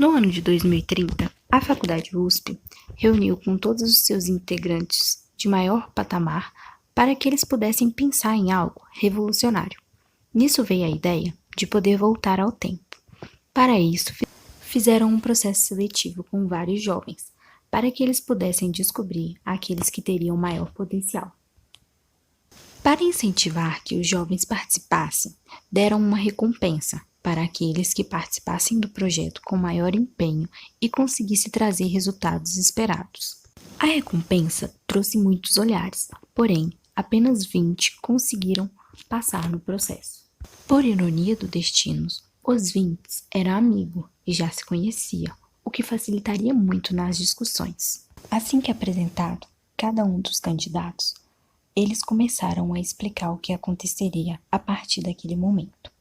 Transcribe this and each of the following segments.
No ano de 2030, a Faculdade USP reuniu com todos os seus integrantes de maior patamar para que eles pudessem pensar em algo revolucionário. Nisso veio a ideia de poder voltar ao tempo. Para isso, fizeram um processo seletivo com vários jovens, para que eles pudessem descobrir aqueles que teriam maior potencial. Para incentivar que os jovens participassem, deram uma recompensa para aqueles que participassem do projeto com maior empenho e conseguissem trazer resultados esperados. A recompensa trouxe muitos olhares, porém, apenas 20 conseguiram passar no processo. Por ironia do destino, os 20 eram amigos e já se conheciam, o que facilitaria muito nas discussões. Assim que apresentado cada um dos candidatos, eles começaram a explicar o que aconteceria a partir daquele momento.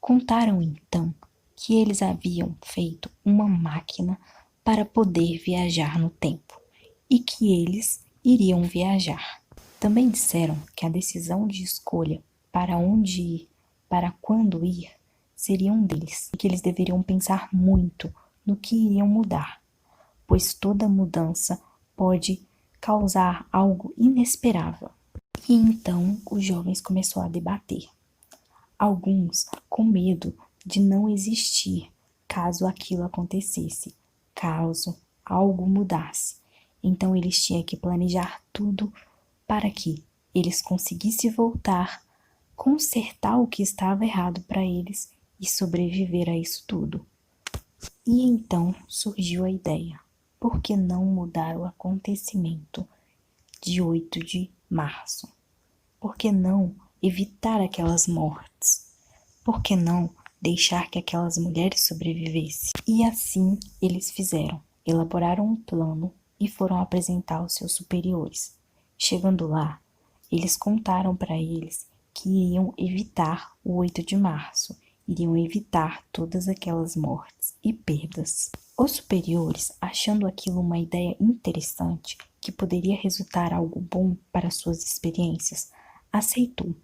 Contaram então que eles haviam feito uma máquina para poder viajar no tempo e que eles iriam viajar. Também disseram que a decisão de escolha para onde ir, para quando ir, seriam deles e que eles deveriam pensar muito no que iriam mudar, pois toda mudança pode causar algo inesperável. E então os jovens começaram a debater. Alguns com medo de não existir caso aquilo acontecesse, caso algo mudasse. Então eles tinham que planejar tudo para que eles conseguissem voltar, consertar o que estava errado para eles e sobreviver a isso tudo. E então surgiu a ideia: por que não mudar o acontecimento de 8 de março? Por que não evitar aquelas mortes? Por que não deixar que aquelas mulheres sobrevivessem? E assim eles fizeram, elaboraram um plano e foram apresentar aos seus superiores. Chegando lá, eles contaram para eles que iriam evitar o 8 de março, iriam evitar todas aquelas mortes e perdas. Os superiores, achando aquilo uma ideia interessante, que poderia resultar algo bom para suas experiências, aceitou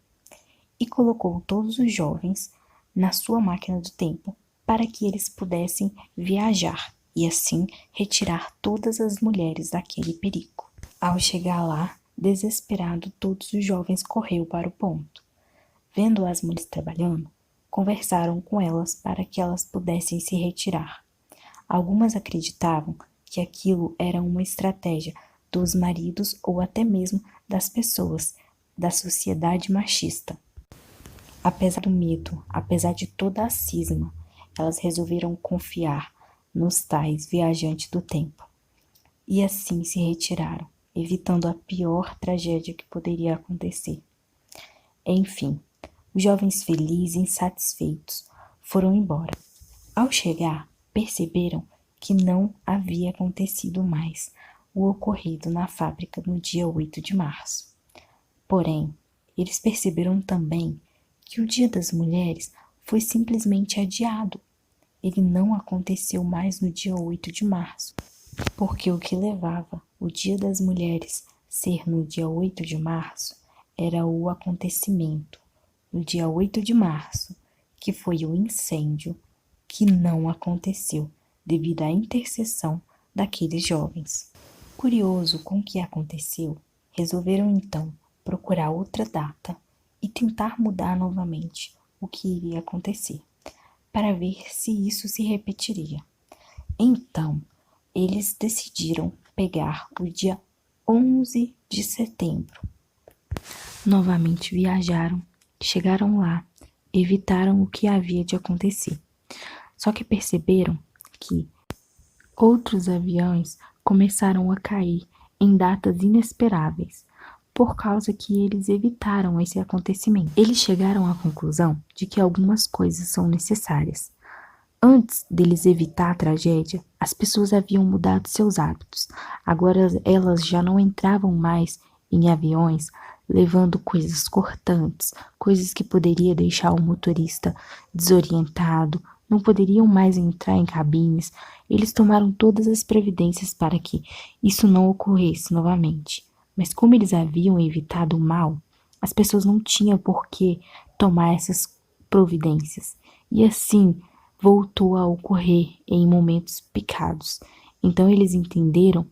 e colocou todos os jovens na sua máquina do tempo para que eles pudessem viajar e assim retirar todas as mulheres daquele perigo. Ao chegar lá, desesperado, todos os jovens correram para o ponto. Vendo as mulheres trabalhando, conversaram com elas para que elas pudessem se retirar. Algumas acreditavam que aquilo era uma estratégia dos maridos ou até mesmo das pessoas da sociedade machista. Apesar do medo, apesar de toda a cisma, elas resolveram confiar nos tais viajantes do tempo. E assim se retiraram, evitando a pior tragédia que poderia acontecer. Enfim, os jovens felizes e insatisfeitos foram embora. Ao chegar, perceberam que não havia acontecido mais o ocorrido na fábrica no dia 8 de março. Porém, eles perceberam também que o Dia das Mulheres foi simplesmente adiado. Ele não aconteceu mais no dia 8 de março, porque o que levava o Dia das Mulheres ser no dia 8 de março era o acontecimento no dia 8 de março, que foi o incêndio que não aconteceu devido à intercessão daqueles jovens. Curioso com o que aconteceu, resolveram então procurar outra data e tentar mudar novamente o que iria acontecer, para ver se isso se repetiria. Então, eles decidiram pegar o dia 11 de setembro. Novamente viajaram, chegaram lá, evitaram o que havia de acontecer. Só que perceberam que outros aviões começaram a cair em datas inesperáveis, por causa que eles evitaram esse acontecimento. Eles chegaram à conclusão de que algumas coisas são necessárias. Antes deles evitar a tragédia, as pessoas haviam mudado seus hábitos. Agora elas já não entravam mais em aviões levando coisas cortantes, coisas que poderiam deixar o motorista desorientado, não poderiam mais entrar em cabines. Eles tomaram todas as providências para que isso não ocorresse novamente. Mas como eles haviam evitado o mal, as pessoas não tinham por que tomar essas providências. E assim, voltou a ocorrer em momentos picados. Então eles entenderam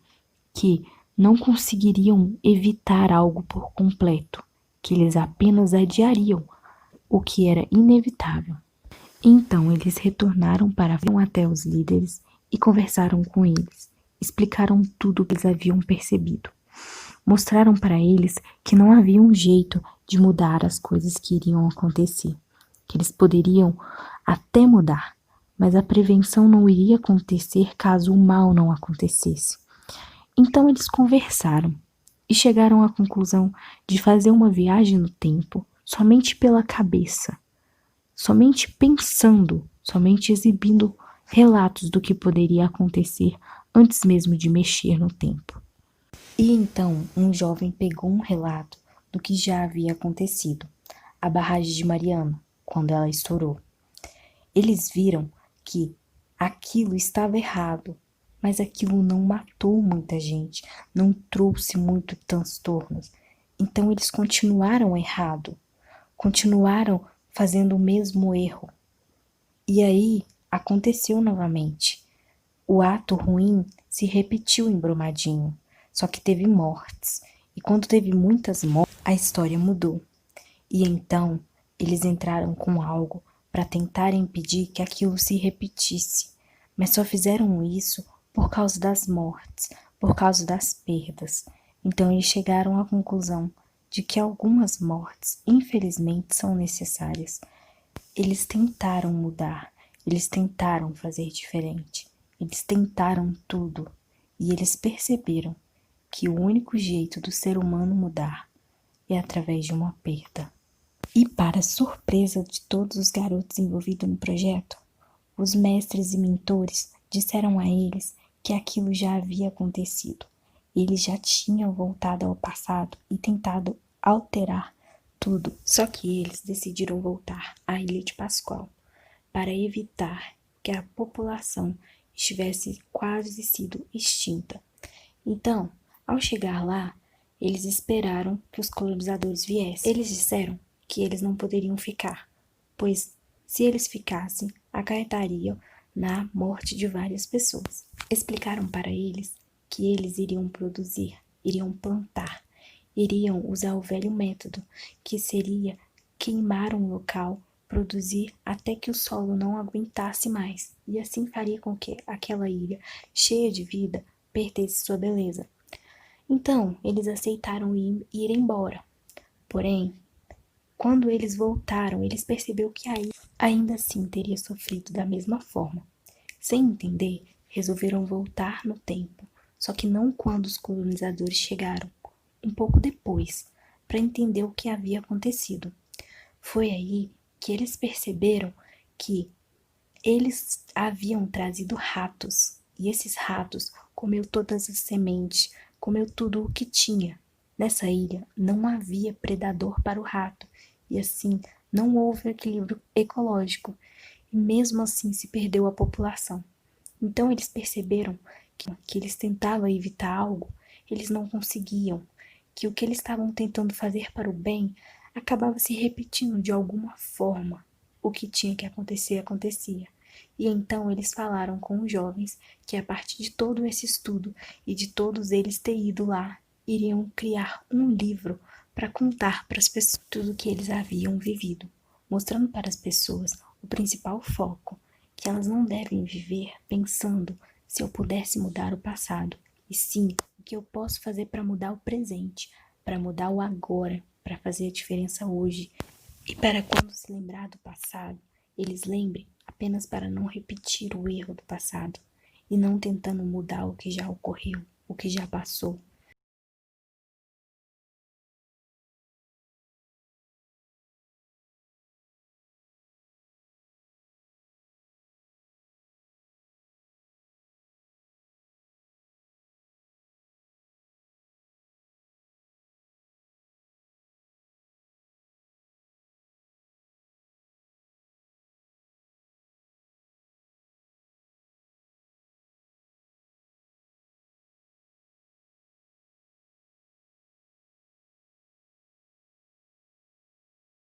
que não conseguiriam evitar algo por completo, que eles apenas adiariam o que era inevitável. Então eles retornaram para até os líderes e conversaram com eles. Explicaram tudo o que eles haviam percebido. Mostraram para eles que não havia um jeito de mudar as coisas que iriam acontecer, que eles poderiam até mudar, mas a prevenção não iria acontecer caso o mal não acontecesse. Então eles conversaram e chegaram à conclusão de fazer uma viagem no tempo somente pela cabeça, somente pensando, somente exibindo relatos do que poderia acontecer antes mesmo de mexer no tempo. E então um jovem pegou um relato do que já havia acontecido, a barragem de Mariana, quando ela estourou. Eles viram que aquilo estava errado, mas aquilo não matou muita gente, não trouxe muitos transtornos. Então eles continuaram errado, continuaram fazendo o mesmo erro. E aí aconteceu novamente. O ato ruim se repetiu em Brumadinho, só que teve mortes. E quando teve muitas mortes, a história mudou. E então eles entraram com algo para tentar impedir que aquilo se repetisse, mas só fizeram isso por causa das mortes, por causa das perdas. Então eles chegaram à conclusão de que algumas mortes, infelizmente, são necessárias. Eles tentaram mudar, eles tentaram fazer diferente, eles tentaram tudo e eles perceberam que o único jeito do ser humano mudar é através de uma perda. E para surpresa de todos os garotos envolvidos no projeto, os mestres e mentores disseram a eles que aquilo já havia acontecido. Eles já tinham voltado ao passado e tentado alterar tudo. Só que eles decidiram voltar à Ilha de Pascoal para evitar que a população estivesse quase sido extinta. Então, ao chegar lá, eles esperaram que os colonizadores viessem. Eles disseram que eles não poderiam ficar, pois se eles ficassem, acarretariam na morte de várias pessoas. Explicaram para eles que eles iriam produzir, iriam plantar, iriam usar o velho método, que seria queimar um local, produzir até que o solo não aguentasse mais, e assim faria com que aquela ilha, cheia de vida, perdesse sua beleza. Então, eles aceitaram ir embora. Porém, quando eles voltaram, eles perceberam que a ilha ainda assim teria sofrido da mesma forma. Sem entender, resolveram voltar no tempo, só que não quando os colonizadores chegaram, um pouco depois, para entender o que havia acontecido. Foi aí que eles perceberam que eles haviam trazido ratos, e esses ratos comeu todas as sementes, comeu tudo o que tinha. Nessa ilha não havia predador para o rato, e assim não houve equilíbrio ecológico, e mesmo assim se perdeu a população. Então eles perceberam que eles tentavam evitar algo, eles não conseguiam, que o que eles estavam tentando fazer para o bem acabava se repetindo de alguma forma. O que tinha que acontecer, acontecia. E então eles falaram com os jovens que a partir de todo esse estudo e de todos eles ter ido lá, iriam criar um livro para contar para as pessoas tudo o que eles haviam vivido, mostrando para as pessoas o principal foco, que elas não devem viver pensando se eu pudesse mudar o passado, e sim o que eu posso fazer para mudar o presente, para mudar o agora, para fazer a diferença hoje. E para quando se lembrar do passado, eles lembrem apenas para não repetir o erro do passado e não tentando mudar o que já ocorreu, o que já passou,